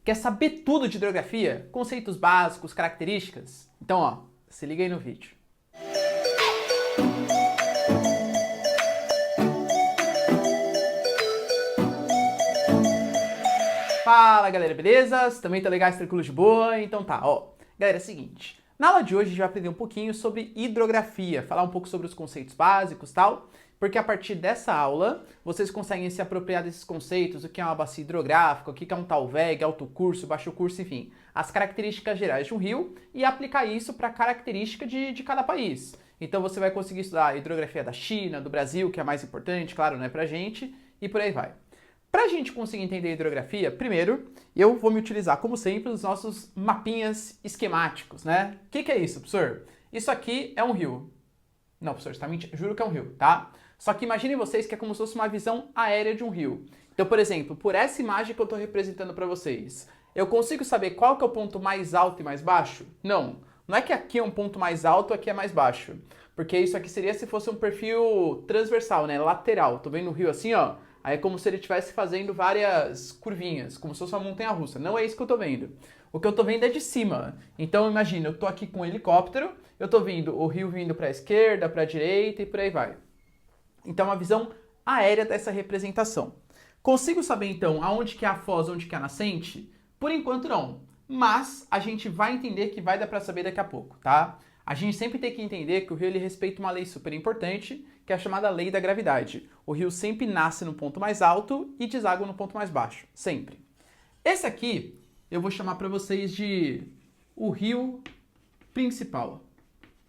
Quer saber tudo de hidrografia? Conceitos básicos, características? Então, ó, se liga aí no vídeo. Fala, galera, beleza? Também tá legal, tranquilo de boa? Então tá, ó. Galera, é o seguinte. Na aula de hoje a gente vai aprender um pouquinho sobre hidrografia, falar um pouco sobre os conceitos básicos e tal, porque a partir dessa aula vocês conseguem se apropriar desses conceitos, o que é uma bacia hidrográfica, o que é um tal VEG, alto curso, baixo curso, enfim, as características gerais de um rio e aplicar isso para a característica de cada país. Então você vai conseguir estudar a hidrografia da China, do Brasil, que é a mais importante, claro, né, pra gente, e por aí vai. Para a gente conseguir entender a hidrografia, primeiro, eu vou me utilizar, como sempre, os nossos mapinhas esquemáticos, né? O que é isso, professor? Isso aqui é um rio. Não, professor, você tá mentindo. Juro que é um rio, tá? Só que imaginem vocês que é como se fosse uma visão aérea de um rio. Então, por exemplo, por essa imagem que eu estou representando para vocês, eu consigo saber qual que é o ponto mais alto e mais baixo? Não. Não é que aqui é um ponto mais alto, aqui é mais baixo. Porque isso aqui seria se fosse um perfil transversal, né? Lateral. Tô vendo o rio assim, ó. Aí é como se ele estivesse fazendo várias curvinhas, como se fosse uma montanha-russa. Não é isso que eu tô vendo. O que eu tô vendo é de cima. Então imagina, eu tô aqui com um helicóptero, eu tô vendo o rio vindo para a esquerda, para a direita e por aí vai. Então é uma visão aérea dessa representação. Consigo saber então aonde que é a foz, onde que é a nascente? Por enquanto não. Mas a gente vai entender que vai dar para saber daqui a pouco, tá? A gente sempre tem que entender que o rio ele respeita uma lei super importante, que é a chamada lei da gravidade. O rio sempre nasce no ponto mais alto e deságua no ponto mais baixo, sempre. Esse aqui eu vou chamar para vocês de o rio principal.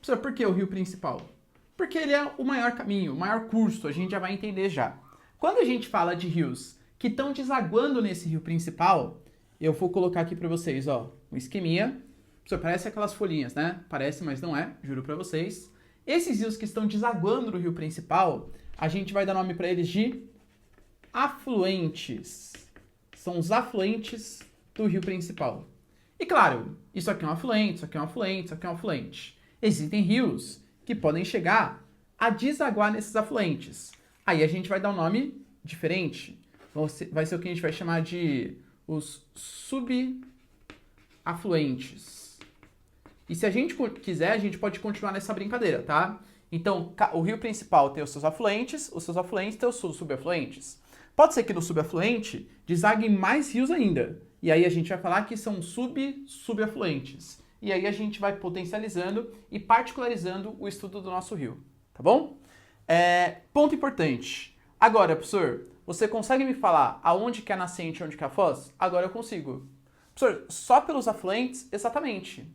Professor, por que o rio principal? Porque ele é o maior caminho, o maior curso, a gente já vai entender já. Quando a gente fala de rios que estão desaguando nesse rio principal, eu vou colocar aqui para vocês, ó, um esqueminha. Professor, parece aquelas folhinhas, né? Parece, mas não é, juro para vocês. Esses rios que estão desaguando no rio principal, a gente vai dar nome para eles de afluentes. São os afluentes do rio principal. E claro, isso aqui é um afluente, isso aqui é um afluente, isso aqui é um afluente. Existem rios que podem chegar a desaguar nesses afluentes. Aí a gente vai dar um nome diferente. Vai ser o que a gente vai chamar de os subafluentes. E se a gente quiser, a gente pode continuar nessa brincadeira, tá? Então, o rio principal tem os seus afluentes têm os seus subafluentes. Pode ser que no subafluente desaguem mais rios ainda. E aí a gente vai falar que são subafluentes. E aí a gente vai potencializando e particularizando o estudo do nosso rio, tá bom? Ponto importante. Agora, professor, você consegue me falar aonde que é a nascente e onde que é a foz? Agora eu consigo. Professor, só pelos afluentes? Exatamente.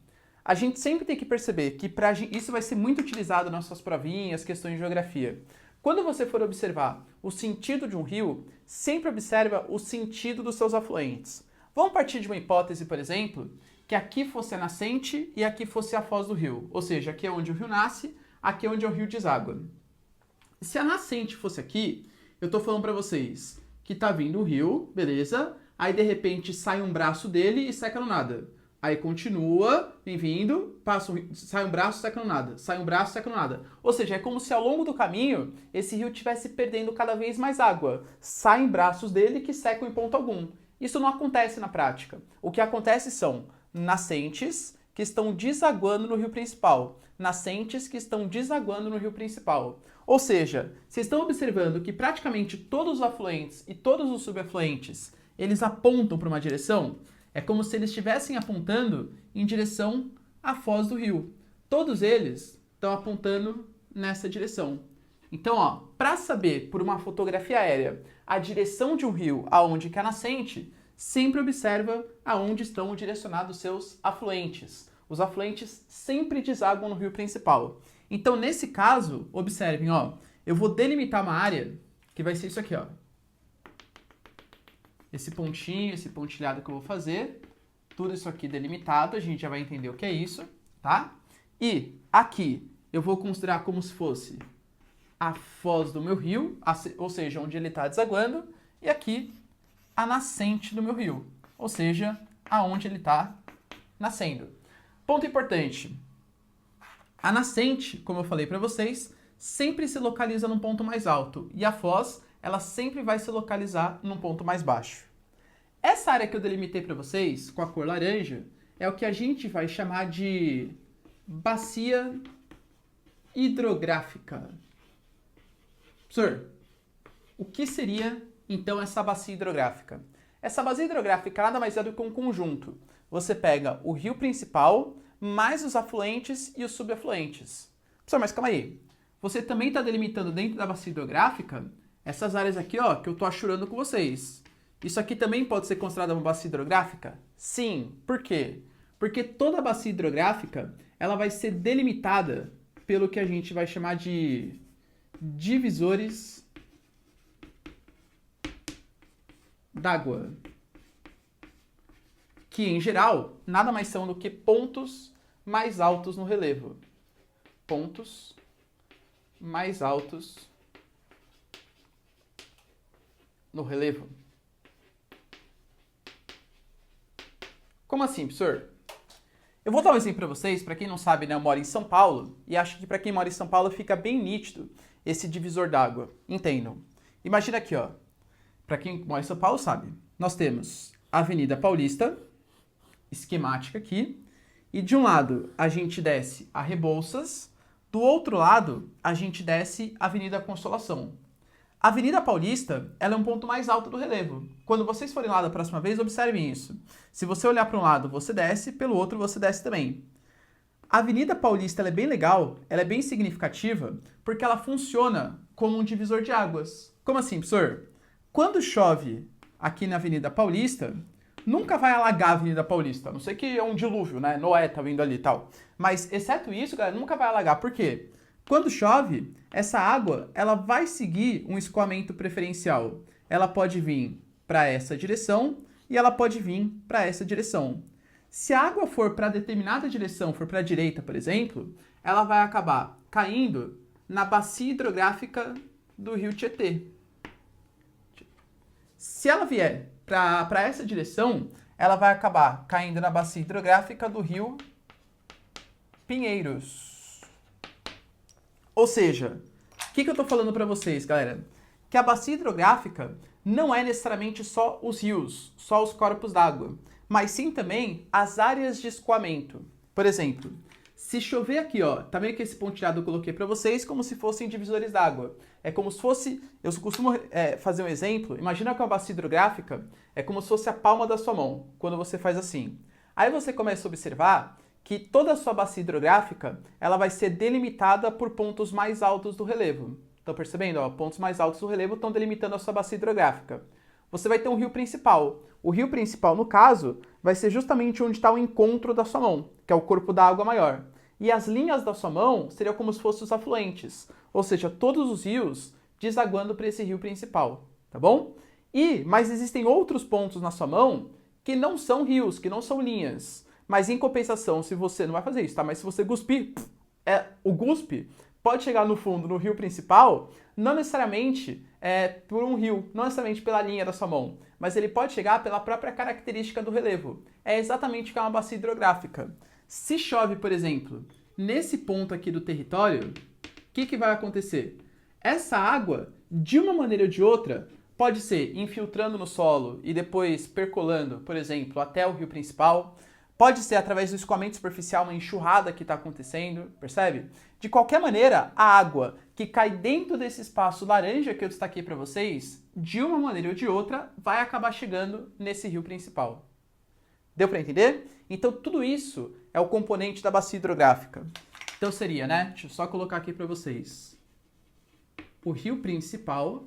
A gente sempre tem que perceber que isso vai ser muito utilizado nas suas provinhas, questões de geografia. Quando você for observar o sentido de um rio, sempre observa o sentido dos seus afluentes. Vamos partir de uma hipótese, por exemplo, que aqui fosse a nascente e aqui fosse a foz do rio. Ou seja, aqui é onde o rio nasce, aqui é onde o rio deságua. Se a nascente fosse aqui, eu estou falando para vocês que está vindo o rio, beleza? Aí de repente sai um braço dele e seca no nada. Aí continua, vem vindo, sai um braço, seca no nada. Sai um braço, seca no nada. Ou seja, é como se ao longo do caminho esse rio estivesse perdendo cada vez mais água. Saem braços dele que secam em ponto algum. Isso não acontece na prática. O que acontece são nascentes que estão desaguando no rio principal. Nascentes que estão desaguando no rio principal. Ou seja, vocês estão observando que praticamente todos os afluentes e todos os subafluentes, eles apontam para uma direção. É como se eles estivessem apontando em direção à foz do rio. Todos eles estão apontando nessa direção. Então, ó, para saber por uma fotografia aérea a direção de um rio aonde que é a nascente, sempre observa aonde estão direcionados seus afluentes. Os afluentes sempre desaguam no rio principal. Então, nesse caso, observem, ó, eu vou delimitar uma área que vai ser isso aqui, ó. Esse pontinho, esse pontilhado que eu vou fazer, tudo isso aqui delimitado, a gente já vai entender o que é isso, tá? E aqui eu vou considerar como se fosse a foz do meu rio, ou seja, onde ele está desaguando, e aqui a nascente do meu rio, ou seja, aonde ele está nascendo. Ponto importante, a nascente, como eu falei para vocês, sempre se localiza num ponto mais alto, e a foz ela sempre vai se localizar num ponto mais baixo. Essa área que eu delimitei para vocês, com a cor laranja, é o que a gente vai chamar de bacia hidrográfica. Professor, o que seria, então, essa bacia hidrográfica? Essa bacia hidrográfica nada mais é do que um conjunto. Você pega o rio principal, mais os afluentes e os subafluentes. Professor, mas calma aí. Você também está delimitando dentro da bacia hidrográfica essas áreas aqui, ó, que eu estou achurando com vocês. Isso aqui também pode ser considerada uma bacia hidrográfica? Sim. Por quê? Porque toda bacia hidrográfica ela vai ser delimitada pelo que a gente vai chamar de divisores d'água, que em geral nada mais são do que pontos mais altos no relevo. Pontos mais altos no relevo. Como assim, professor? Eu vou dar um exemplo para vocês. Para quem não sabe, né, eu moro em São Paulo e acho que para quem mora em São Paulo fica bem nítido esse divisor d'água. Entendam. Imagina aqui, ó. Para quem mora em São Paulo sabe, nós temos a Avenida Paulista, esquemática aqui, e de um lado a gente desce a Rebouças, do outro lado a gente desce a Avenida Consolação. A Avenida Paulista, ela é um ponto mais alto do relevo. Quando vocês forem lá da próxima vez, observem isso. Se você olhar para um lado, você desce, pelo outro você desce também. A Avenida Paulista ela é bem legal, ela é bem significativa, porque ela funciona como um divisor de águas. Como assim, professor? Quando chove aqui na Avenida Paulista, nunca vai alagar a Avenida Paulista. A não sei que é um dilúvio, né? Noé tá vindo ali e tal. Mas, exceto isso, galera, nunca vai alagar. Por quê? Quando chove, essa água ela vai seguir um escoamento preferencial. Ela pode vir para essa direção e ela pode vir para essa direção. Se a água for para determinada direção, for para a direita, por exemplo, ela vai acabar caindo na bacia hidrográfica do rio Tietê. Se ela vier para essa direção, ela vai acabar caindo na bacia hidrográfica do rio Pinheiros. Ou seja, o que eu estou falando para vocês, galera? Que a bacia hidrográfica não é necessariamente só os rios, só os corpos d'água, mas sim também as áreas de escoamento. Por exemplo, se chover aqui, ó, tá vendo que esse pontilhado eu coloquei para vocês como se fossem divisores d'água. É como se fosse, eu costumo fazer um exemplo, imagina que uma bacia hidrográfica é como se fosse a palma da sua mão, quando você faz assim. Aí você começa a observar que toda a sua bacia hidrográfica, ela vai ser delimitada por pontos mais altos do relevo. Estão percebendo? Ó, pontos mais altos do relevo estão delimitando a sua bacia hidrográfica. Você vai ter um rio principal. O rio principal, no caso, vai ser justamente onde está o encontro da sua mão, que é o corpo da água maior. E as linhas da sua mão seriam como se fossem os afluentes, ou seja, todos os rios desaguando para esse rio principal, tá bom? Mas existem outros pontos na sua mão que não são rios, que não são linhas. Mas em compensação, se você não vai fazer isso, tá? Mas se você cuspir, o guspe pode chegar no fundo, no rio principal, não necessariamente por um rio, não necessariamente pela linha da sua mão, mas ele pode chegar pela própria característica do relevo. É exatamente o que é uma bacia hidrográfica. Se chove, por exemplo, nesse ponto aqui do território, o que vai acontecer? Essa água, de uma maneira ou de outra, pode ser infiltrando no solo e depois percolando, por exemplo, até o rio principal. Pode ser através do escoamento superficial, uma enxurrada que está acontecendo, percebe? De qualquer maneira, a água que cai dentro desse espaço laranja que eu destaquei para vocês, de uma maneira ou de outra, vai acabar chegando nesse rio principal. Deu para entender? Então, tudo isso é o componente da bacia hidrográfica. Então, seria, né? Deixa eu só colocar aqui para vocês. O rio principal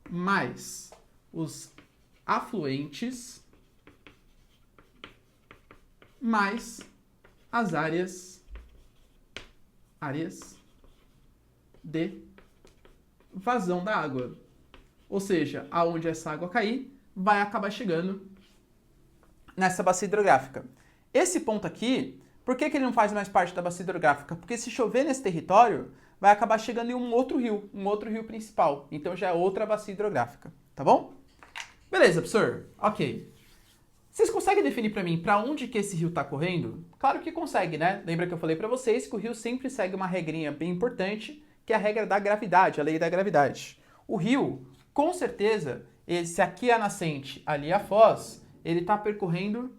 mais os afluentes mais as áreas de vazão da água. Ou seja, aonde essa água cair, vai acabar chegando nessa bacia hidrográfica. Esse ponto aqui, por que ele não faz mais parte da bacia hidrográfica? Porque se chover nesse território, vai acabar chegando em um outro rio principal. Então já é outra bacia hidrográfica, tá bom? Beleza, professor. Ok. Vocês conseguem definir para mim para onde que esse rio está correndo? Claro que consegue, né? Lembra que eu falei para vocês que o rio sempre segue uma regrinha bem importante, que é a regra da gravidade, a lei da gravidade. O rio com certeza, se aqui é a nascente, ali é a foz, ele está percorrendo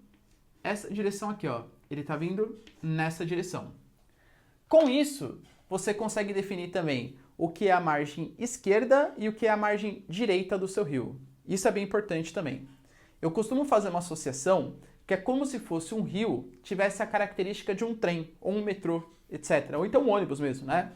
essa direção aqui, ó. Ele está vindo nessa direção. Com isso, você consegue definir também o que é a margem esquerda e o que é a margem direita do seu rio. Isso é bem importante também. Eu costumo fazer uma associação que é como se fosse um rio tivesse a característica de um trem, ou um metrô, etc. Ou então um ônibus mesmo, né?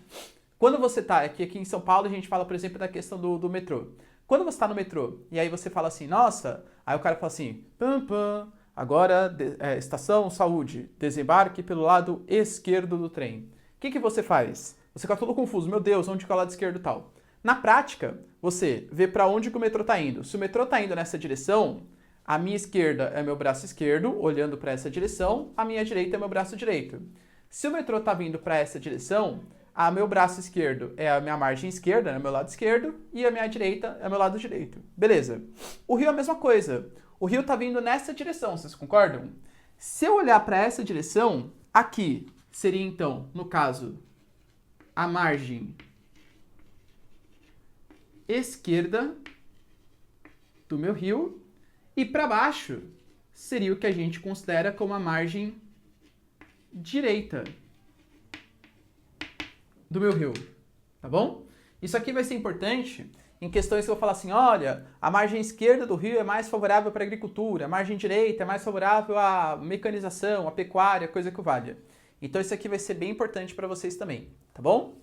Quando você está aqui em São Paulo, a gente fala, por exemplo, da questão do metrô. Quando você está no metrô e aí você fala assim, nossa, aí o cara fala assim, pam, pam, agora estação saúde, desembarque pelo lado esquerdo do trem. O que você faz? Você fica todo confuso, meu Deus, onde que é o lado esquerdo e tal? Na prática, você vê para onde que o metrô está indo. Se o metrô está indo nessa direção, a minha esquerda é meu braço esquerdo, olhando para essa direção, a minha direita é meu braço direito. Se o metrô está vindo para essa direção, meu braço esquerdo é a minha margem esquerda, é o meu lado esquerdo, e a minha direita é o meu lado direito. Beleza. O rio é a mesma coisa. O rio está vindo nessa direção, vocês concordam? Se eu olhar para essa direção, aqui seria então, no caso, a margem esquerda do meu rio, e para baixo seria o que a gente considera como a margem direita do meu rio, tá bom? Isso aqui vai ser importante em questões que eu vou falar assim, olha, a margem esquerda do rio é mais favorável para a agricultura, a margem direita é mais favorável à mecanização, à pecuária, coisa que valha. Então isso aqui vai ser bem importante para vocês também, tá bom?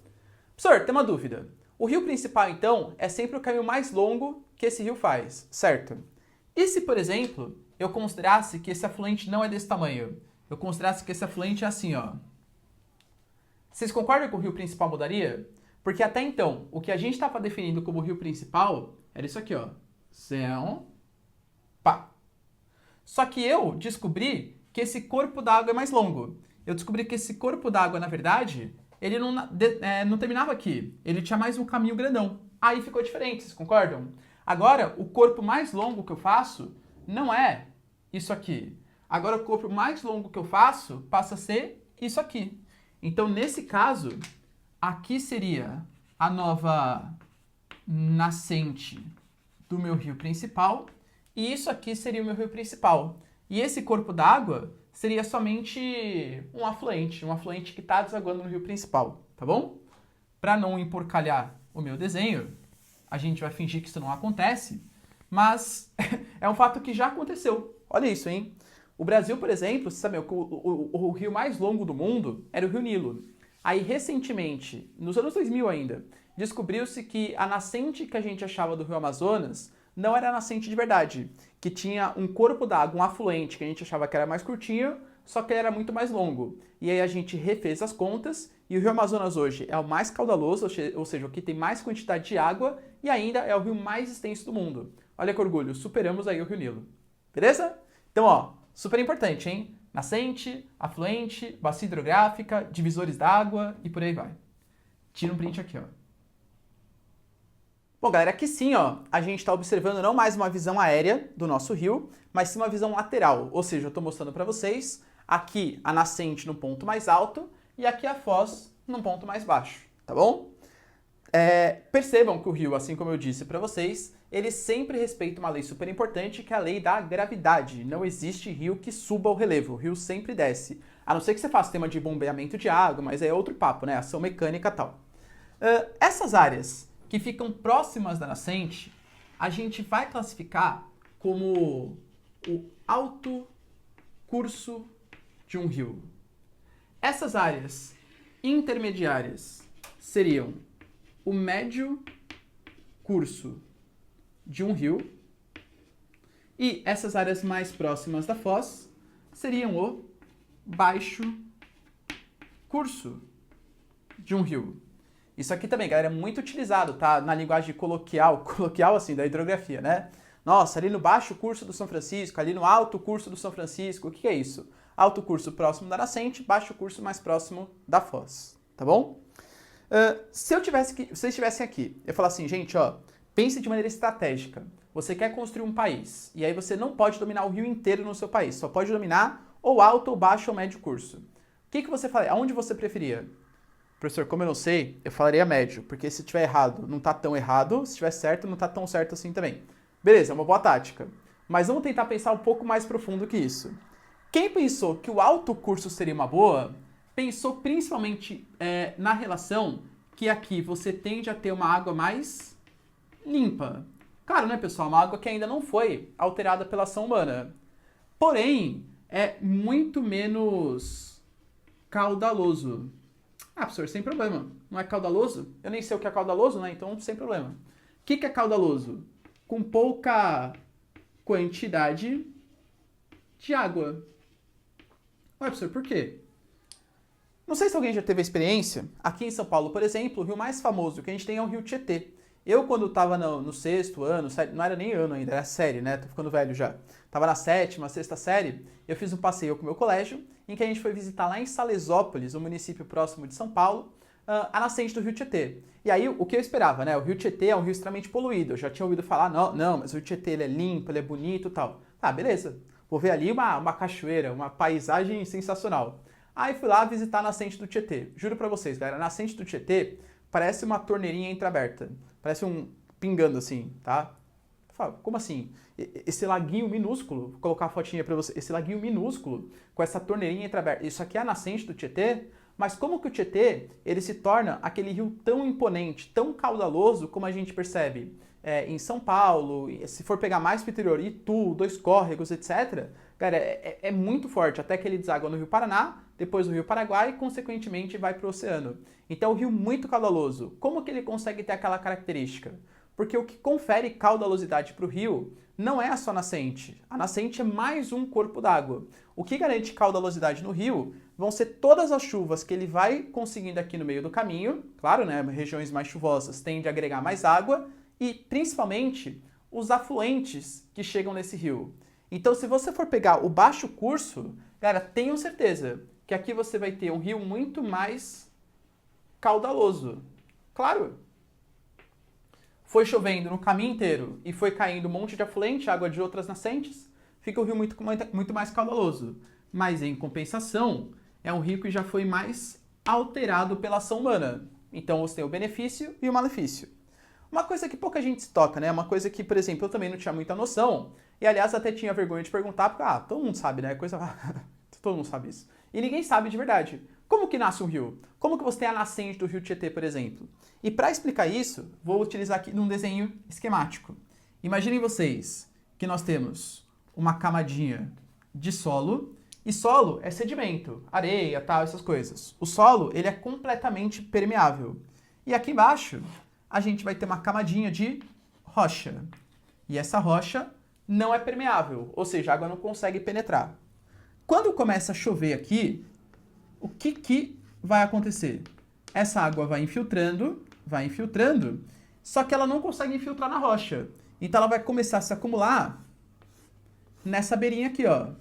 Professor, tem uma dúvida. O rio principal, então, é sempre o caminho mais longo que esse rio faz, certo? E se, por exemplo, eu considerasse que esse afluente não é desse tamanho? Eu considerasse que esse afluente é assim, ó. Vocês concordam que o rio principal mudaria? Porque até então, o que a gente estava definindo como rio principal era isso aqui, ó. Zão, pá. Só que eu descobri que esse corpo d'água é mais longo. Eu descobri que esse corpo d'água, na verdade, ele não terminava aqui. Ele tinha mais um caminho grandão. Aí ficou diferente, vocês concordam? Agora, o corpo mais longo que eu faço não é isso aqui. Agora, o corpo mais longo que eu faço passa a ser isso aqui. Então, nesse caso, aqui seria a nova nascente do meu rio principal e isso aqui seria o meu rio principal. E esse corpo d'água seria somente um afluente que está desaguando no rio principal, tá bom? Para não emporcalhar o meu desenho, a gente vai fingir que isso não acontece, mas é um fato que já aconteceu. Olha isso, hein? O Brasil, por exemplo, você sabe, o rio mais longo do mundo era o Rio Nilo. Aí, recentemente, nos anos 2000 ainda, descobriu-se que a nascente que a gente achava do Rio Amazonas não era a nascente de verdade, que tinha um corpo d'água, um afluente que a gente achava que era mais curtinho, só que ele era muito mais longo. E aí a gente refez as contas e o Rio Amazonas hoje é o mais caudaloso, ou seja, o que tem mais quantidade de água e ainda é o rio mais extenso do mundo. Olha que orgulho, superamos aí o Rio Nilo. Beleza? Então, ó, super importante, hein? Nascente, afluente, bacia hidrográfica, divisores d'água e por aí vai. Tira um print aqui, ó. Bom, galera, aqui sim, ó, a gente está observando não mais uma visão aérea do nosso rio, mas sim uma visão lateral. Ou seja, eu estou mostrando para vocês aqui a nascente no ponto mais alto e aqui a foz num ponto mais baixo, tá bom? Percebam que o rio, assim como eu disse para vocês, ele sempre respeita uma lei super importante, que é a lei da gravidade. Não existe rio que suba o relevo, o rio sempre desce. A não ser que você faça tema de bombeamento de água, mas é outro papo, né? Ação mecânica e tal. Essas áreas que ficam próximas da nascente, a gente vai classificar como o alto curso de um rio. Essas áreas intermediárias seriam o médio curso de um rio e essas áreas mais próximas da foz seriam o baixo curso de um rio. Isso aqui também, galera, é muito utilizado, tá? Na linguagem coloquial assim, da hidrografia, né? Nossa, ali no baixo curso do São Francisco, ali no alto curso do São Francisco, o que é isso? Alto curso próximo da nascente, baixo curso mais próximo da foz, tá bom? Se vocês estivessem aqui, eu falar assim, gente, ó, pense de maneira estratégica. Você quer construir um país, e aí você não pode dominar o rio inteiro no seu país, só pode dominar ou alto, ou baixo, ou médio curso. O que você faria? Aonde você preferia? Professor, como eu não sei, eu falaria médio, porque se tiver errado, não tá tão errado, se tiver certo, não tá tão certo assim também. Beleza, é uma boa tática. Mas vamos tentar pensar um pouco mais profundo que isso. Quem pensou que o alto curso seria uma boa, pensou principalmente na relação que aqui você tende a ter uma água mais limpa. Claro, né, pessoal? Uma água que ainda não foi alterada pela ação humana. Porém, é muito menos caudaloso. Ah, professor, sem problema. Não é caudaloso? Eu nem sei o que é caudaloso, né? Então, sem problema. O que é caudaloso? Com pouca quantidade de água. Ué, professor, por quê? Não sei se alguém já teve a experiência. Aqui em São Paulo, por exemplo, o rio mais famoso que a gente tem é o Rio Tietê. Eu, quando estava no sexto ano, não era nem ano ainda, era série, né? Tô ficando velho já. Tava na sétima, sexta série, eu fiz um passeio com o meu colégio, em que a gente foi visitar lá em Salesópolis, um município próximo de São Paulo, a nascente do Rio Tietê. E aí, o que eu esperava, né? O Rio Tietê é um rio extremamente poluído. Eu já tinha ouvido falar, não, mas o Rio Tietê ele é limpo, ele é bonito e tal. Ah, beleza. Vou ver ali uma cachoeira, uma paisagem sensacional. Aí fui lá visitar a nascente do Tietê. Juro pra vocês, galera, a nascente do Tietê parece uma torneirinha entreaberta. Parece um pingando assim, tá? Como assim? Esse laguinho minúsculo, vou colocar a fotinha pra você, esse laguinho minúsculo com essa torneirinha entreaberta, isso aqui é a nascente do Tietê? Mas como que o Tietê, ele se torna aquele rio tão imponente, tão caudaloso, como a gente percebe em São Paulo, se for pegar mais pro interior, Itu, Dois Córregos, etc., cara, é muito forte, até que ele deságua no Rio Paraná, depois no Rio Paraguai e, consequentemente, vai para o oceano. Então, é um rio muito caudaloso. Como que ele consegue ter aquela característica? Porque o que confere caudalosidade para o rio não é a sua nascente. A nascente é mais um corpo d'água. O que garante caudalosidade no rio vão ser todas as chuvas que ele vai conseguindo aqui no meio do caminho. Claro, né? Regiões mais chuvosas tendem a agregar mais água. E, principalmente, os afluentes que chegam nesse rio. Então, se você for pegar o baixo curso, cara, tenham certeza que aqui você vai ter um rio muito mais caudaloso. Claro, foi chovendo no caminho inteiro e foi caindo um monte de afluente, água de outras nascentes, fica o rio muito mais caudaloso. Mas, em compensação, é um rio que já foi mais alterado pela ação humana. Então, você tem o benefício e o malefício. Uma coisa que pouca gente se toca, né? Uma coisa que, por exemplo, eu também não tinha muita noção. E, aliás, até tinha vergonha de perguntar, porque, todo mundo sabe, né? Todo mundo sabe isso. E ninguém sabe de verdade. Como que nasce um rio? Como que você tem a nascente do Rio Tietê, por exemplo? E para explicar isso, vou utilizar aqui num desenho esquemático. Imaginem vocês que nós temos uma camadinha de solo, e solo é sedimento, areia, tal, essas coisas. O solo, ele é completamente permeável. E aqui embaixo, a gente vai ter uma camadinha de rocha. E essa rocha não é permeável, ou seja, a água não consegue penetrar. Quando começa a chover aqui, o que vai acontecer? Essa água vai infiltrando, só que ela não consegue infiltrar na rocha. Então ela vai começar a se acumular nessa beirinha aqui, ó.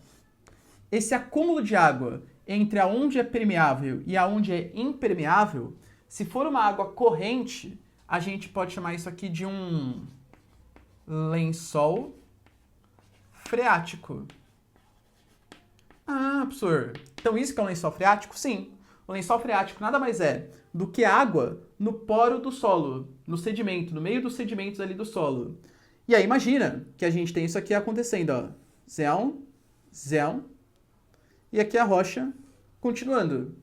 Esse acúmulo de água entre aonde é permeável e aonde é impermeável, se for uma água corrente, a gente pode chamar isso aqui de um lençol freático. Ah, professor, então isso que é um lençol freático? Sim. O lençol freático nada mais é do que água no poro do solo, no sedimento, no meio dos sedimentos ali do solo. E aí imagina que a gente tem isso aqui acontecendo, ó. Zéu, zéu, e aqui a rocha continuando.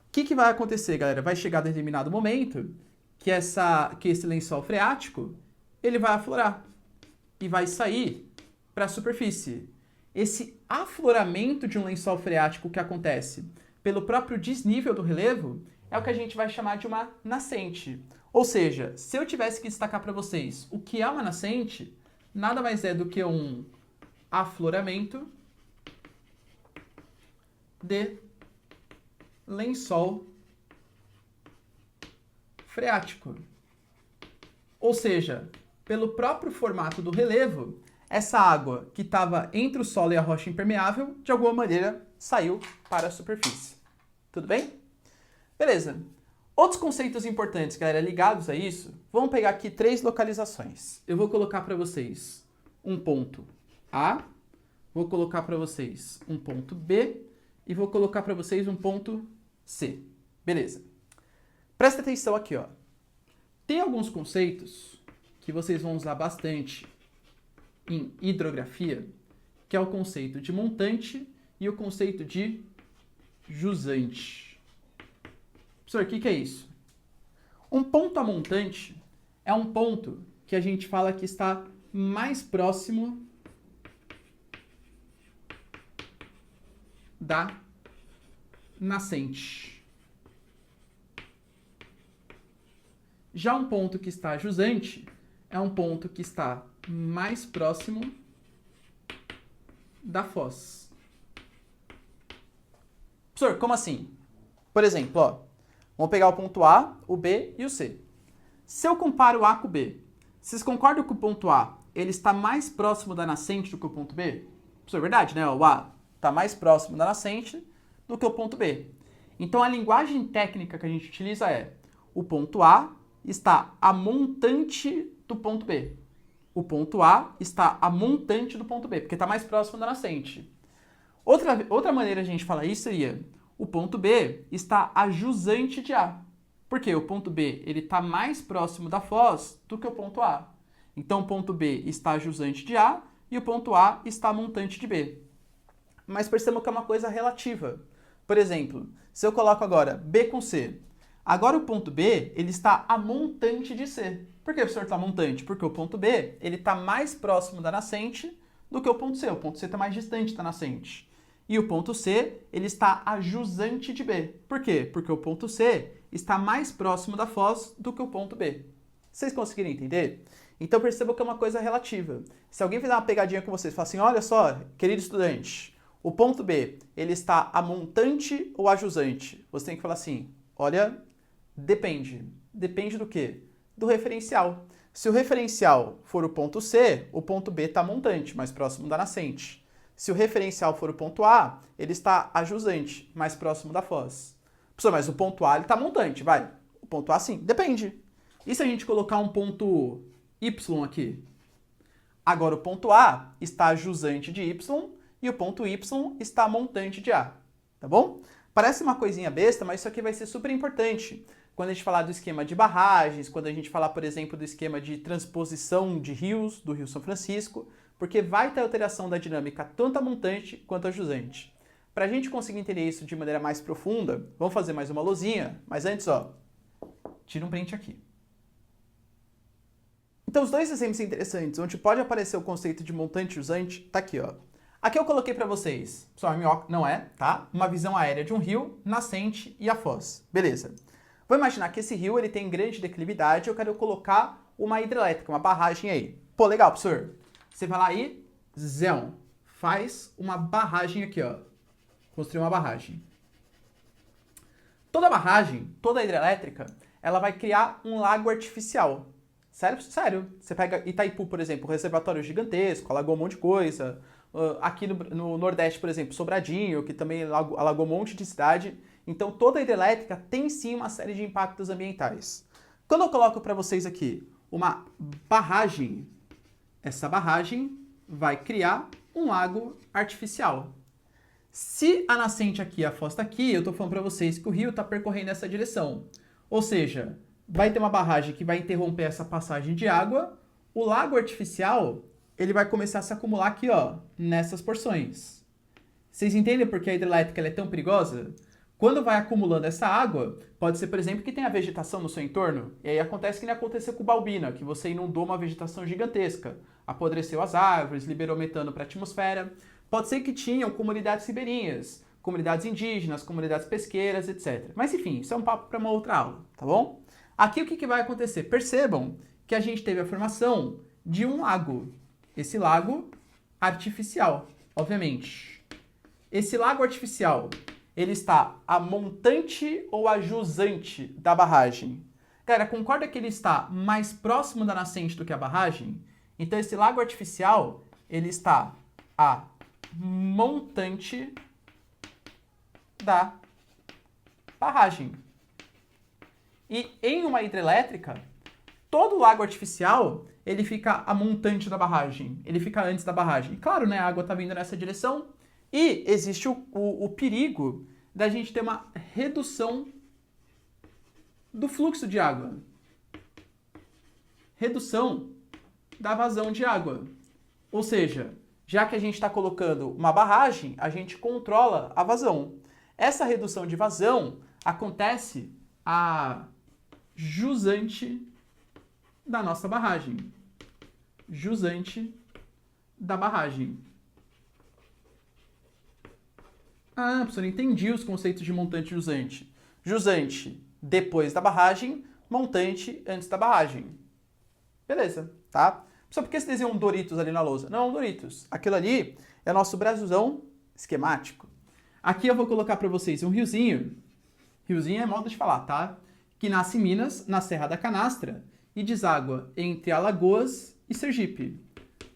O que vai acontecer, galera? Vai chegar determinado momento que esse lençol freático, ele vai aflorar e vai sair para a superfície. Esse afloramento de um lençol freático que acontece pelo próprio desnível do relevo é o que a gente vai chamar de uma nascente. Ou seja, se eu tivesse que destacar para vocês o que é uma nascente, nada mais é do que um afloramento de lençol freático. Ou seja, pelo próprio formato do relevo, essa água que estava entre o solo e a rocha impermeável, de alguma maneira, saiu para a superfície. Tudo bem? Beleza. Outros conceitos importantes, galera, ligados a isso, vamos pegar aqui 3 localizações. Eu vou colocar para vocês um ponto A, vou colocar para vocês um ponto B e vou colocar para vocês um ponto C. Beleza. Presta atenção aqui, ó. Tem alguns conceitos que vocês vão usar bastante em hidrografia, que é o conceito de montante e o conceito de jusante. Professor, o que é isso? Um ponto a montante é um ponto que a gente fala que está mais próximo da nascente. Já um ponto que está jusante é um ponto que está mais próximo da foz. Professor, como assim? Por exemplo, ó, vamos pegar o ponto A, o B e o C. Se eu comparo o A com o B, vocês concordam que o ponto A ele está mais próximo da nascente do que o ponto B? Isso é verdade, né? O A está mais próximo da nascente do que o ponto B. Então, a linguagem técnica que a gente utiliza é o ponto A está a montante do ponto B. O ponto A está a montante do ponto B, porque está mais próximo da nascente. Outra maneira de a gente falar isso seria o ponto B está a jusante de A. Porque o ponto B ele está mais próximo da foz do que o ponto A. Então, o ponto B está a jusante de A e o ponto A está a montante de B. Mas percebam que é uma coisa relativa. Por exemplo, se eu coloco agora B com C, agora o ponto B ele está a montante de C. Por que o professor está montante? Porque o ponto B ele está mais próximo da nascente do que o ponto C. O ponto C está mais distante da nascente. E o ponto C ele está a jusante de B. Por quê? Porque o ponto C está mais próximo da foz do que o ponto B. Vocês conseguiram entender? Então percebam que é uma coisa relativa. Se alguém fizer uma pegadinha com vocês e falar assim, olha só, querido estudante, o ponto B ele está a montante ou a jusante? Você tem que falar assim, olha, depende. Depende do quê? Do referencial. Se o referencial for o ponto C, o ponto B está montante, mais próximo da nascente. Se o referencial for o ponto A, ele está a jusante, mais próximo da foz. Professor, mas o ponto A está montante, vai. O ponto A sim, depende. E se a gente colocar um ponto Y aqui? Agora o ponto A está jusante de Y e o ponto Y está montante de A. Tá bom? Parece uma coisinha besta, mas isso aqui vai ser super importante. Quando a gente falar do esquema de barragens, quando a gente falar, por exemplo, do esquema de transposição de rios, do Rio São Francisco, porque vai ter alteração da dinâmica tanto a montante quanto a jusante. Para a gente conseguir entender isso de maneira mais profunda, vamos fazer mais uma lousinha, mas antes, ó, tira um print aqui. Então, os dois exemplos interessantes, onde pode aparecer o conceito de montante e jusante, tá aqui, ó. Aqui eu coloquei para vocês, só não é, tá? Uma visão aérea de um rio, nascente e a foz. Beleza. Vou imaginar que esse rio ele tem grande declividade, eu quero colocar uma hidrelétrica, uma barragem aí. Pô, legal, professor. Você vai lá e, faz uma barragem aqui, ó. Construir uma barragem. Toda barragem, toda hidrelétrica, ela vai criar um lago artificial. Sério? Sério. Você pega Itaipu, por exemplo, um reservatório gigantesco, alagou um monte de coisa. Aqui no Nordeste, por exemplo, Sobradinho, que também alagou um monte de cidade. Então, toda hidrelétrica tem sim uma série de impactos ambientais. Quando eu coloco para vocês aqui uma barragem, essa barragem vai criar um lago artificial. Se a nascente aqui, a foz está aqui, eu estou falando para vocês que o rio está percorrendo essa direção. Ou seja, vai ter uma barragem que vai interromper essa passagem de água, o lago artificial ele vai começar a se acumular aqui, ó, nessas porções. Vocês entendem por que a hidrelétrica ela é tão perigosa? Quando vai acumulando essa água, pode ser, por exemplo, que tenha vegetação no seu entorno, e aí acontece que nem aconteceu com Balbina, que você inundou uma vegetação gigantesca, apodreceu as árvores, liberou metano para a atmosfera. Pode ser que tinham comunidades ribeirinhas, comunidades indígenas, comunidades pesqueiras, etc. Mas enfim, isso é um papo para uma outra aula, tá bom? Aqui o que vai acontecer? Percebam que a gente teve a formação de um lago. Esse lago artificial, obviamente. Esse lago artificial, ele está a montante ou a jusante da barragem? Galera, concorda que ele está mais próximo da nascente do que a barragem? Então, esse lago artificial, ele está a montante da barragem. E em uma hidrelétrica, todo lago artificial, ele fica a montante da barragem. Ele fica antes da barragem. E claro, né, a água está vindo nessa direção. E existe o perigo da gente ter uma redução do fluxo de água. Redução da vazão de água. Ou seja, já que a gente está colocando uma barragem, a gente controla a vazão. Essa redução de vazão acontece a jusante da nossa barragem. Jusante da barragem. Ah, professor, entendi os conceitos de montante e jusante. Jusante depois da barragem, montante antes da barragem. Beleza, tá? Só porque você desenhou um Doritos ali na lousa? Não, um Doritos. Aquilo ali é nosso Brasilzão esquemático. Aqui eu vou colocar para vocês um riozinho. Riozinho é modo de falar, tá? Que nasce em Minas, na Serra da Canastra, e deságua entre Alagoas e Sergipe.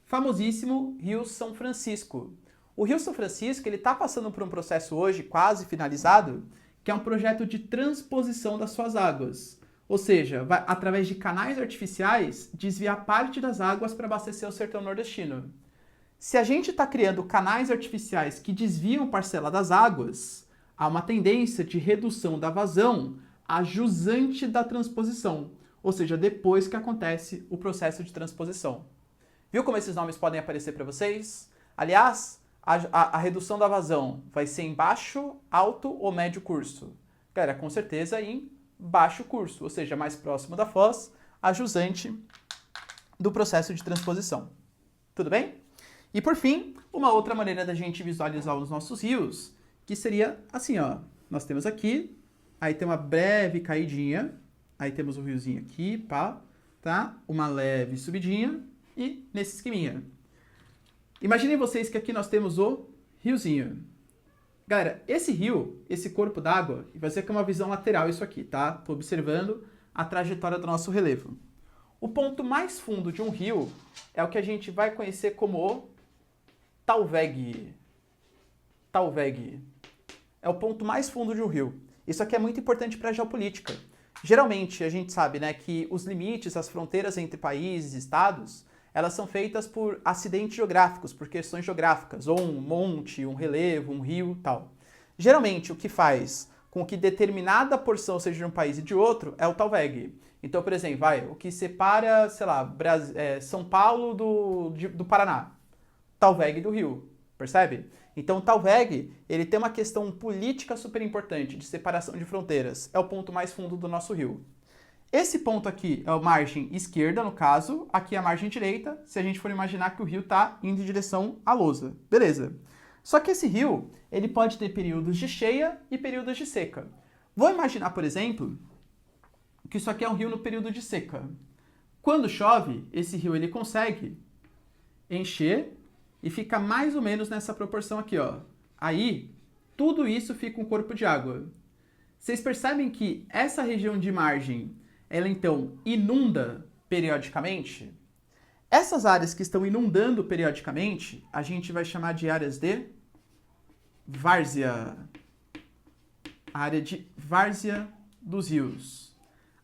Famosíssimo Rio São Francisco. O Rio São Francisco ele está passando por um processo hoje quase finalizado, que é um projeto de transposição das suas águas. Ou seja, vai, através de canais artificiais, desviar parte das águas para abastecer o sertão nordestino. Se a gente está criando canais artificiais que desviam parcela das águas, há uma tendência de redução da vazão a jusante da transposição, ou seja, depois que acontece o processo de transposição. Viu como esses nomes podem aparecer para vocês? Aliás, a redução da vazão vai ser em baixo, alto ou médio curso? Galera, com certeza em baixo curso, ou seja, mais próximo da foz, a jusante do processo de transposição. Tudo bem? E por fim, uma outra maneira da gente visualizar os nossos rios, que seria assim, ó. Nós temos aqui, aí tem uma breve caidinha, aí temos o riozinho aqui, pá, tá? Uma leve subidinha e nesse esqueminha. Imaginem vocês que aqui nós temos o riozinho. Galera, esse rio, esse corpo d'água, vai ser com uma visão lateral isso aqui, tá? Tô observando a trajetória do nosso relevo. O ponto mais fundo de um rio é o que a gente vai conhecer como o Talweg. Talweg. É o ponto mais fundo de um rio. Isso aqui é muito importante para a geopolítica. Geralmente, a gente sabe, né, que os limites, as fronteiras entre países e estados, elas são feitas por acidentes geográficos, por questões geográficas, ou um monte, um relevo, um rio, tal. Geralmente, o que faz com que determinada porção seja de um país e de outro é o Talweg. Então, por exemplo, o que separa, sei lá, São Paulo do Paraná. Talweg do Rio, percebe? Então, o Talweg, ele tem uma questão política super importante de separação de fronteiras. É o ponto mais fundo do nosso rio. Esse ponto aqui é a margem esquerda, no caso, aqui é a margem direita, se a gente for imaginar que o rio está indo em direção à lousa. Beleza. Só que esse rio, ele pode ter períodos de cheia e períodos de seca. Vou imaginar, por exemplo, que isso aqui é um rio no período de seca. Quando chove, esse rio ele consegue encher e fica mais ou menos nessa proporção aqui, ó. Aí, tudo isso fica um corpo de água. Vocês percebem que essa região de margem ela então inunda periodicamente? Essas áreas que estão inundando periodicamente, a gente vai chamar de áreas de várzea. A área de várzea dos rios.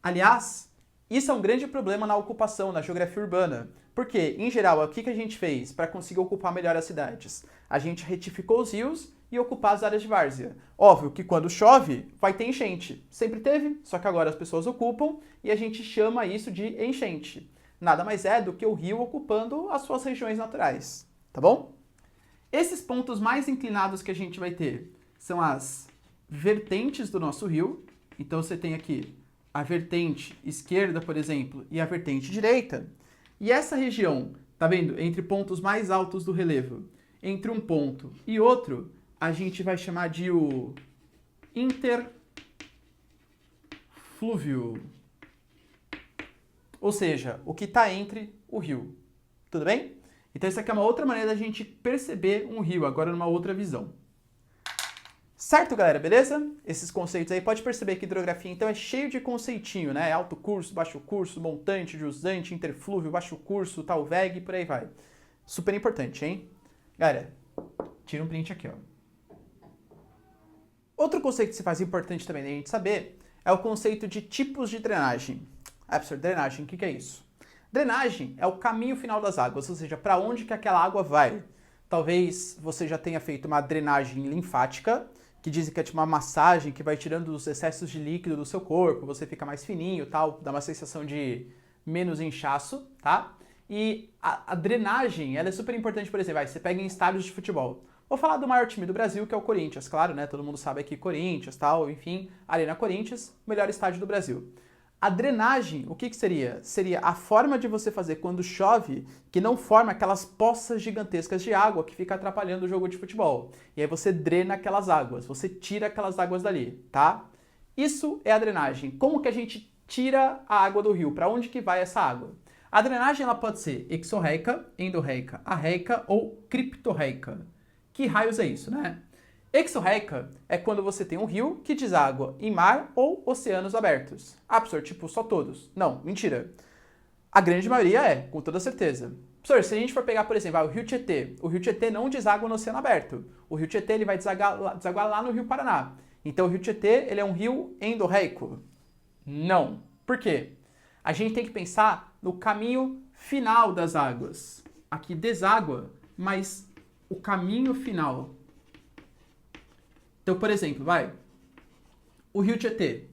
Aliás, isso é um grande problema na ocupação, na geografia urbana. Porque, em geral, o que a gente fez para conseguir ocupar melhor as cidades? A gente retificou os rios e ocupar as áreas de várzea. Óbvio que quando chove, vai ter enchente. Sempre teve, só que agora as pessoas ocupam e a gente chama isso de enchente. Nada mais é do que o rio ocupando as suas regiões naturais, tá bom? Esses pontos mais inclinados que a gente vai ter são as vertentes do nosso rio. Então você tem aqui a vertente esquerda, por exemplo, e a vertente direita. E essa região, tá vendo? Entre pontos mais altos do relevo, entre um ponto e outro, a gente vai chamar de o interflúvio. Ou seja, o que está entre o rio. Tudo bem? Então, isso aqui é uma outra maneira da gente perceber um rio, agora numa outra visão. Certo, galera? Beleza? Esses conceitos aí, pode perceber que hidrografia, então, é cheio de conceitinho, né? Alto curso, baixo curso, montante, jusante, interflúvio, baixo curso, Talweg, e por aí vai. Super importante, hein? Galera, tira um print aqui, ó. Outro conceito que se faz importante também da gente saber é o conceito de tipos de drenagem. Professor, drenagem, o que é isso? Drenagem é o caminho final das águas, ou seja, para onde que aquela água vai. Talvez você já tenha feito uma drenagem linfática, que dizem que é tipo uma massagem que vai tirando os excessos de líquido do seu corpo, você fica mais fininho, tal, dá uma sensação de menos inchaço, tá? E a drenagem, ela é super importante, por exemplo, você pega em estádios de futebol. Vou falar do maior time do Brasil, que é o Corinthians, claro, né? Todo mundo sabe aqui Corinthians, tal, enfim, Arena Corinthians, melhor estádio do Brasil. A drenagem, o que seria? Seria a forma de você fazer quando chove, que não forma aquelas poças gigantescas de água que fica atrapalhando o jogo de futebol. E aí você drena aquelas águas, você tira aquelas águas dali, tá? Isso é a drenagem. Como que a gente tira a água do rio? Para onde que vai essa água? A drenagem ela pode ser exorreica, endorreica, arreica ou criptorreica. Que raios é isso, né? Exorreica é quando você tem um rio que deságua em mar ou oceanos abertos. Ah, professor, tipo, só todos. Não, mentira. A grande maioria é, com toda certeza. Professor, se a gente for pegar, por exemplo, o Rio Tietê não deságua no oceano aberto. O Rio Tietê ele vai desaguar lá no Rio Paraná. Então o Rio Tietê ele é um rio endorreico? Não. Por quê? A gente tem que pensar no caminho final das águas. Aqui deságua, mas o caminho final. Então, por exemplo, o Rio Tietê.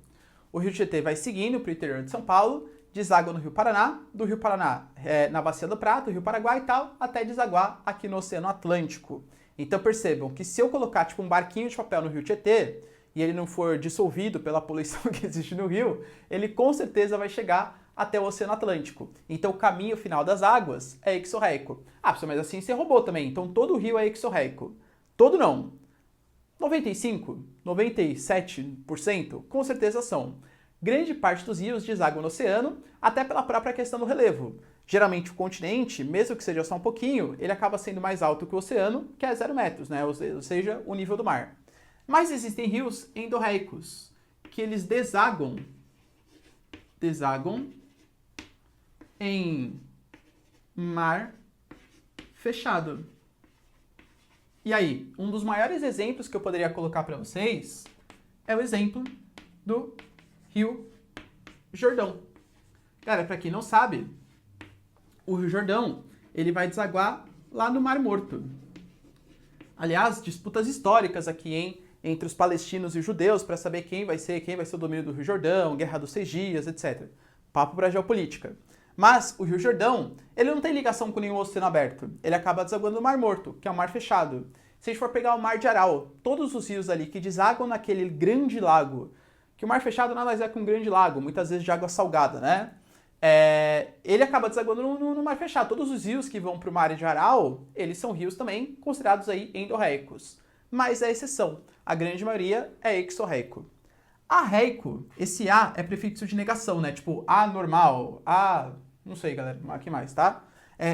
O Rio Tietê vai seguindo para o interior de São Paulo, deságua no Rio Paraná, do Rio Paraná na Bacia do Prata, Rio Paraguai e tal, até desaguar aqui no Oceano Atlântico. Então percebam que se eu colocar tipo um barquinho de papel no Rio Tietê e ele não for dissolvido pela poluição que existe no rio, ele com certeza vai chegar até o Oceano Atlântico. Então o caminho final das águas é exorreico. Ah, mas assim você roubou também, então todo o rio é exorreico. Todo não. 95%, 97% com certeza são. Grande parte dos rios desaguam no oceano, até pela própria questão do relevo. Geralmente o continente, mesmo que seja só um pouquinho, ele acaba sendo mais alto que o oceano, que é 0 metros, né? Ou seja, o nível do mar. Mas existem rios endorreicos, que eles desaguam em mar fechado. E aí, um dos maiores exemplos que eu poderia colocar para vocês é o exemplo do Rio Jordão. Cara, para quem não sabe, o Rio Jordão, ele vai desaguar lá no Mar Morto. Aliás, disputas históricas aqui, hein, entre os palestinos e os judeus para saber quem vai ser o domínio do Rio Jordão, Guerra dos 6 Dias, etc. Papo para geopolítica. Mas o Rio Jordão, ele não tem ligação com nenhum oceano aberto. Ele acaba desaguando no Mar Morto, que é um mar fechado. Se a gente for pegar o Mar de Aral, todos os rios ali que desaguam naquele grande lago, que o mar fechado nada mais é que um grande lago, muitas vezes de água salgada, né? Ele acaba desaguando no mar fechado. Todos os rios que vão para o Mar de Aral, eles são rios também considerados aí endorreicos. Mas é exceção. A grande maioria é exorreico. Arreico, esse A é prefixo de negação, né? Tipo, anormal, não sei, galera, aqui mais, tá?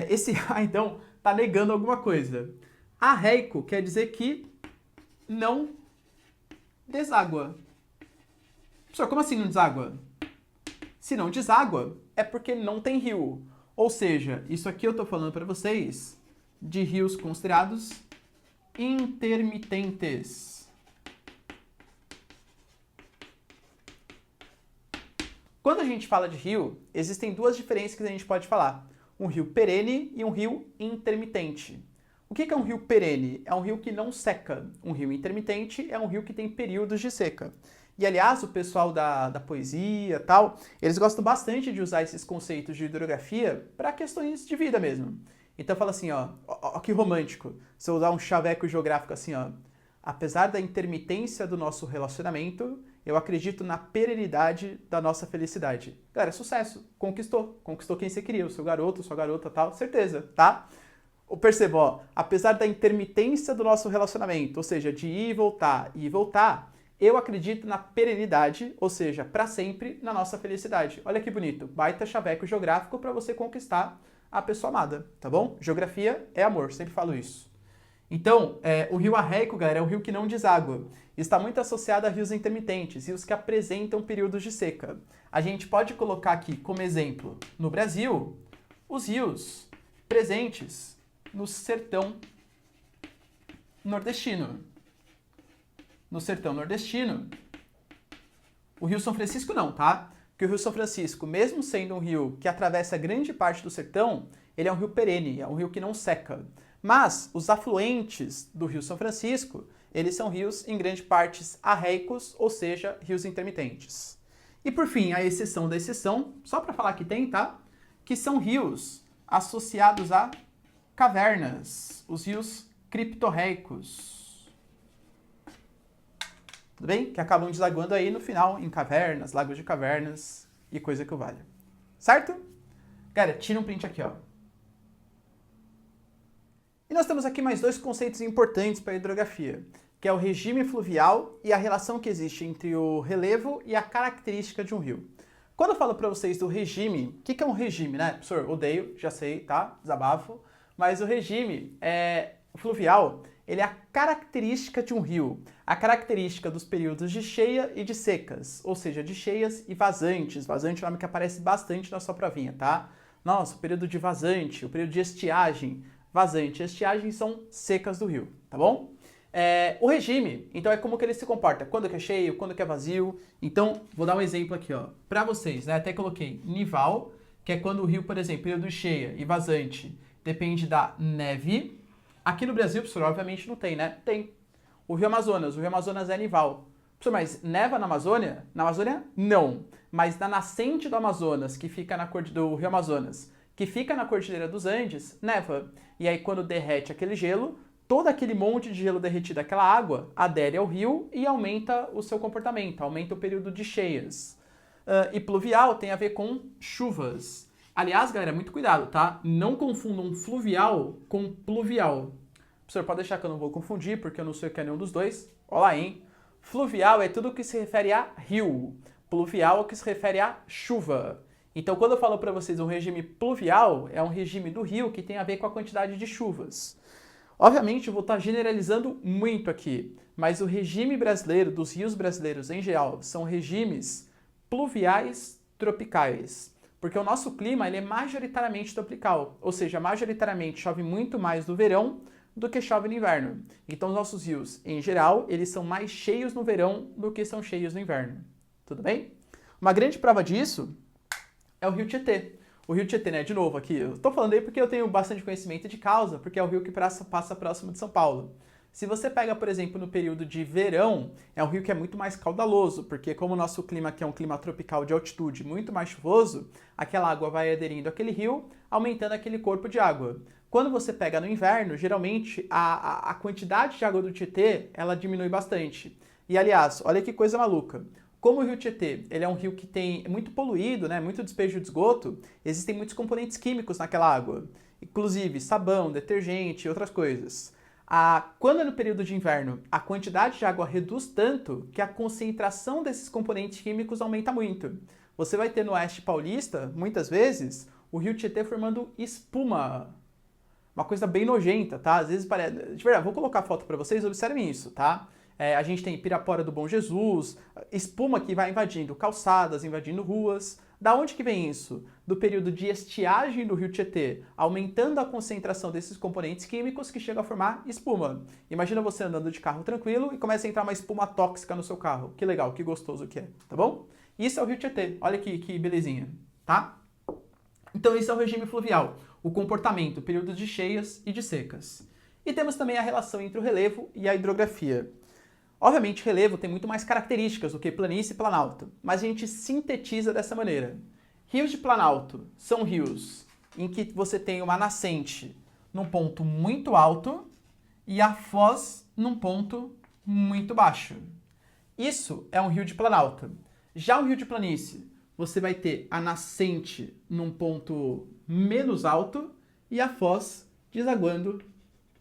Esse A, então, tá negando alguma coisa. Arreico quer dizer que não deságua. Professor, como assim não deságua? Se não deságua, é porque não tem rio. Ou seja, isso aqui eu tô falando para vocês de rios considerados intermitentes. Quando a gente fala de rio, existem duas diferenças que a gente pode falar. Um rio perene e um rio intermitente. O que é um rio perene? É um rio que não seca. Um rio intermitente é um rio que tem períodos de seca. E, aliás, o pessoal da poesia e tal, eles gostam bastante de usar esses conceitos de hidrografia para questões de vida mesmo. Então fala assim, ó que romântico, se eu usar um chaveco geográfico assim, ó. Apesar da intermitência do nosso relacionamento, eu acredito na perenidade da nossa felicidade. Galera, é sucesso. Conquistou. Conquistou quem você queria, o seu garoto, sua garota, tal. Certeza, tá? Perceba, ó, apesar da intermitência do nosso relacionamento, ou seja, de ir e voltar, eu acredito na perenidade, ou seja, para sempre, na nossa felicidade. Olha que bonito. Baita chaveco geográfico para você conquistar a pessoa amada, tá bom? Geografia é amor, sempre falo isso. Então, o rio Arreico, galera, é um rio que não deságua. Está muito associado a rios intermitentes, rios que apresentam períodos de seca. A gente pode colocar aqui como exemplo, no Brasil, os rios presentes no sertão nordestino. No sertão nordestino, o Rio São Francisco não, tá? Porque o Rio São Francisco, mesmo sendo um rio que atravessa grande parte do sertão, ele é um rio perene, é um rio que não seca. Mas os afluentes do Rio São Francisco, eles são rios em grande parte arreicos, ou seja, rios intermitentes. E por fim, a exceção da exceção, só para falar que tem, tá? Que são rios associados a cavernas, os rios criptorreicos. Tudo bem? Que acabam desaguando aí no final em cavernas, lagos de cavernas e coisa que o valha. Certo? Galera, tira um print aqui, ó. E nós temos aqui mais dois conceitos importantes para a hidrografia, que é o regime fluvial e a relação que existe entre o relevo e a característica de um rio. Quando eu falo para vocês do regime, o que é um regime, né? Professor, odeio, já sei, tá? Desabafo. Mas o regime fluvial, ele é a característica de um rio, a característica dos períodos de cheia e de secas, ou seja, de cheias e vazantes. Vazante é um nome que aparece bastante na sua provinha, tá? Nossa, o período de vazante, o período de estiagem, vazante e estiagem são secas do rio, tá bom? O regime, então, é como que ele se comporta, quando que é cheio, quando que é vazio. Então, vou dar um exemplo aqui, ó, para vocês, né? Até coloquei nival, que é quando o rio, por exemplo, período de cheia e vazante, depende da neve. Aqui no Brasil, professor, obviamente não tem, né? Tem. O Rio Amazonas é nival. Professor, mas neva na Amazônia? Na Amazônia, não. Mas na nascente do Amazonas, que fica do Rio Amazonas, que fica na Cordilheira dos Andes, neva. E aí, quando derrete aquele gelo, todo aquele monte de gelo derretido, aquela água, adere ao rio e aumenta o seu comportamento, aumenta o período de cheias. E pluvial tem a ver com chuvas. Aliás, galera, muito cuidado, tá? Não confundam fluvial com pluvial. Professor, pode deixar que eu não vou confundir, porque eu não sei o que é nenhum dos dois. Olha lá, hein? Fluvial é tudo o que se refere a rio. Pluvial é o que se refere a chuva. Então, quando eu falo para vocês um regime pluvial, é um regime do rio que tem a ver com a quantidade de chuvas. Obviamente, eu vou estar generalizando muito aqui, mas o regime brasileiro, dos rios brasileiros em geral, são regimes pluviais tropicais, porque o nosso clima ele é majoritariamente tropical, ou seja, majoritariamente chove muito mais no verão do que chove no inverno. Então, os nossos rios, em geral, eles são mais cheios no verão do que são cheios no inverno. Tudo bem? Uma grande prova disso é o Rio Tietê. O Rio Tietê, né, de novo aqui, eu tô falando aí porque eu tenho bastante conhecimento de causa, porque é o rio que passa próximo de São Paulo. Se você pega, por exemplo, no período de verão, é um rio que é muito mais caudaloso, porque como o nosso clima aqui é um clima tropical de altitude muito mais chuvoso, aquela água vai aderindo àquele rio, aumentando aquele corpo de água. Quando você pega no inverno, geralmente a quantidade de água do Tietê, ela diminui bastante. E aliás, olha que coisa maluca. Como o Rio Tietê ele é um rio que é muito poluído, né, muito despejo de esgoto, existem muitos componentes químicos naquela água, inclusive sabão, detergente e outras coisas. Quando é no período de inverno, a quantidade de água reduz tanto que a concentração desses componentes químicos aumenta muito. Você vai ter no Oeste Paulista, muitas vezes, o Rio Tietê formando espuma. Uma coisa bem nojenta, tá? Às vezes parece... De verdade, vou colocar a foto para vocês, observem isso, tá? A gente tem Pirapora do Bom Jesus, espuma que vai invadindo calçadas, invadindo ruas. Da onde que vem isso? Do período de estiagem do Rio Tietê, aumentando a concentração desses componentes químicos que chegam a formar espuma. Imagina você andando de carro tranquilo e começa a entrar uma espuma tóxica no seu carro. Que legal, que gostoso que é, tá bom? Isso é o Rio Tietê, olha que belezinha, tá? Então esse é o regime fluvial, o comportamento, períodos de cheias e de secas. E temos também a relação entre o relevo e a hidrografia. Obviamente, relevo tem muito mais características do que planície e planalto, mas a gente sintetiza dessa maneira. Rios de planalto são rios em que você tem uma nascente num ponto muito alto e a foz num ponto muito baixo. Isso é um rio de planalto. Já o rio de planície, você vai ter a nascente num ponto menos alto e a foz desaguando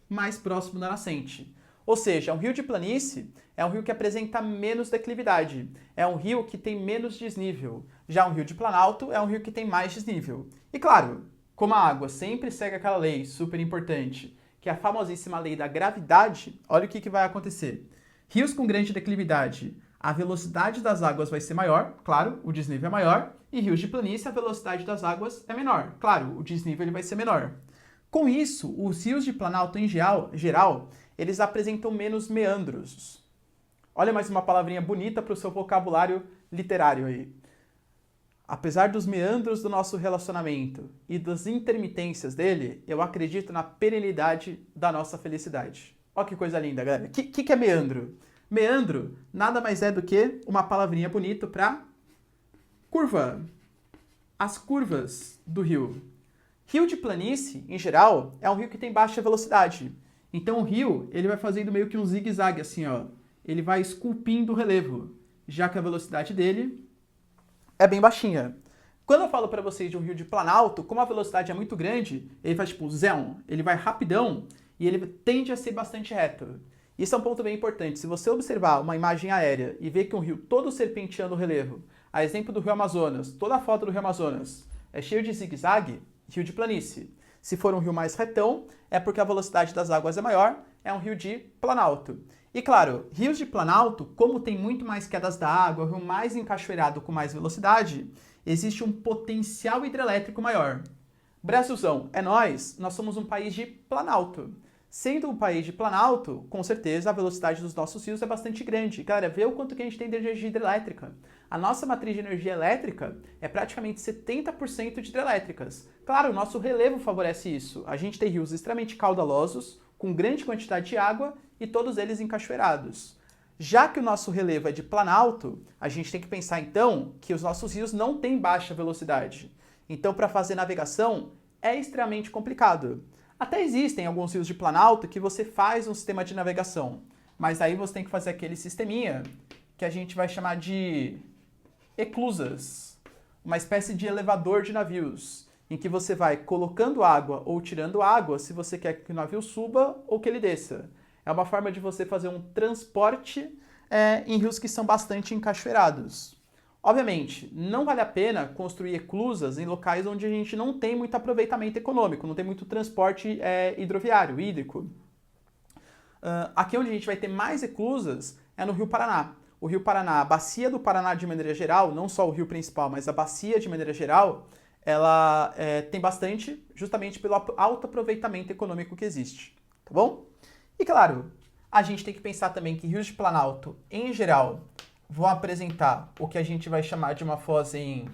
mais próximo da nascente. Ou seja, um rio de planície é um rio que apresenta menos declividade, é um rio que tem menos desnível. Já um rio de planalto é um rio que tem mais desnível. E claro, como a água sempre segue aquela lei super importante, que é a famosíssima lei da gravidade, olha o que vai acontecer. Rios com grande declividade, a velocidade das águas vai ser maior, claro, o desnível é maior, e rios de planície, a velocidade das águas é menor, claro, o desnível ele vai ser menor. Com isso, os rios de planalto em geral, eles apresentam menos meandros. Olha mais uma palavrinha bonita para o seu vocabulário literário aí. Apesar dos meandros do nosso relacionamento e das intermitências dele, eu acredito na perenidade da nossa felicidade. Olha que coisa linda, galera. O que é meandro? Meandro nada mais é do que uma palavrinha bonita para curva. As curvas do rio. Rio de planície, em geral, é um rio que tem baixa velocidade. Então o rio, ele vai fazendo meio que um zigue-zague assim, ó. Ele vai esculpindo o relevo, já que a velocidade dele é bem baixinha. Quando eu falo para vocês de um rio de planalto, como a velocidade é muito grande, ele faz tipo zéum, ele vai rapidão e ele tende a ser bastante reto. Isso é um ponto bem importante. Se você observar uma imagem aérea e ver que um rio todo serpenteando o relevo, a exemplo do Rio Amazonas, toda a foto do Rio Amazonas é cheio de zigue-zague, rio de planície. Se for um rio mais retão, é porque a velocidade das águas é maior, é um rio de planalto. E claro, rios de planalto, como tem muito mais quedas d'água, rio mais encachoeirado com mais velocidade, existe um potencial hidrelétrico maior. Brasilzão, é nós somos um país de planalto. Sendo um país de planalto, com certeza a velocidade dos nossos rios é bastante grande. Galera, vê o quanto que a gente tem de energia hidrelétrica. A nossa matriz de energia elétrica é praticamente 70% de hidrelétricas. Claro, o nosso relevo favorece isso. A gente tem rios extremamente caudalosos, com grande quantidade de água e todos eles encachoeirados. Já que o nosso relevo é de planalto, a gente tem que pensar então que os nossos rios não têm baixa velocidade. Então, para fazer navegação é extremamente complicado. Até existem alguns rios de planalto que você faz um sistema de navegação, mas aí você tem que fazer aquele sisteminha que a gente vai chamar de eclusas, uma espécie de elevador de navios, em que você vai colocando água ou tirando água se você quer que o navio suba ou que ele desça. É uma forma de você fazer um transporte em rios que são bastante encachoeirados. Obviamente, não vale a pena construir eclusas em locais onde a gente não tem muito aproveitamento econômico, não tem muito transporte hidroviário, hídrico. Aqui onde a gente vai ter mais eclusas é no Rio Paraná. O Rio Paraná, a bacia do Paraná de maneira geral, não só o rio principal, mas a bacia de maneira geral, ela tem bastante, justamente pelo alto aproveitamento econômico que existe, tá bom? E claro, a gente tem que pensar também que rios de planalto, em geral, vão apresentar o que a gente vai chamar de uma foz em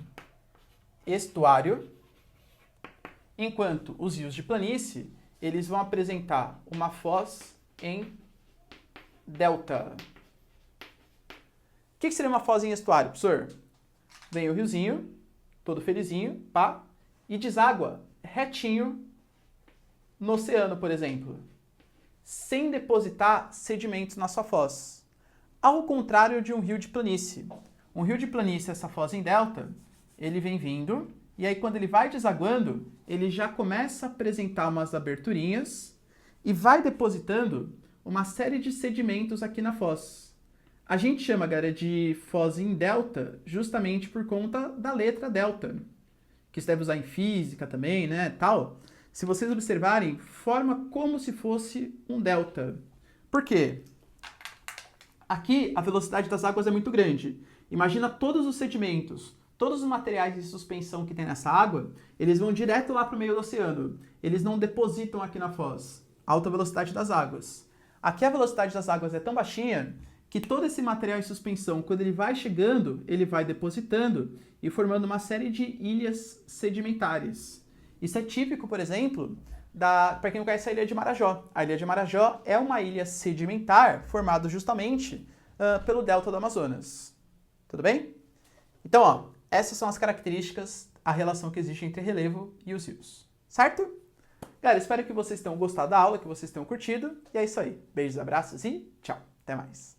estuário, enquanto os rios de planície, eles vão apresentar uma foz em delta. O que seria uma foz em estuário, professor? Vem o riozinho, todo felizinho, pá, e deságua retinho no oceano, por exemplo, sem depositar sedimentos na sua foz. Ao contrário de um rio de planície. Um rio de planície, essa foz em delta, ele vem vindo, e aí quando ele vai desaguando, ele já começa a apresentar umas aberturinhas e vai depositando uma série de sedimentos aqui na foz. A gente chama, galera, de foz em delta justamente por conta da letra delta, que você deve usar em física também, né, tal. Se vocês observarem, forma como se fosse um delta. Por quê? Aqui, a velocidade das águas é muito grande. Imagina todos os sedimentos, todos os materiais de suspensão que tem nessa água, eles vão direto lá para o meio do oceano. Eles não depositam aqui na foz. Alta velocidade das águas. Aqui a velocidade das águas é tão baixinha que todo esse material em suspensão, quando ele vai chegando, ele vai depositando e formando uma série de ilhas sedimentares. Isso é típico, por exemplo, para quem não conhece a Ilha de Marajó. A Ilha de Marajó é uma ilha sedimentar formada justamente pelo delta do Amazonas. Tudo bem? Então, ó, essas são as características, a relação que existe entre relevo e os rios. Certo? Galera, espero que vocês tenham gostado da aula, que vocês tenham curtido. E é isso aí. Beijos, abraços e tchau. Até mais.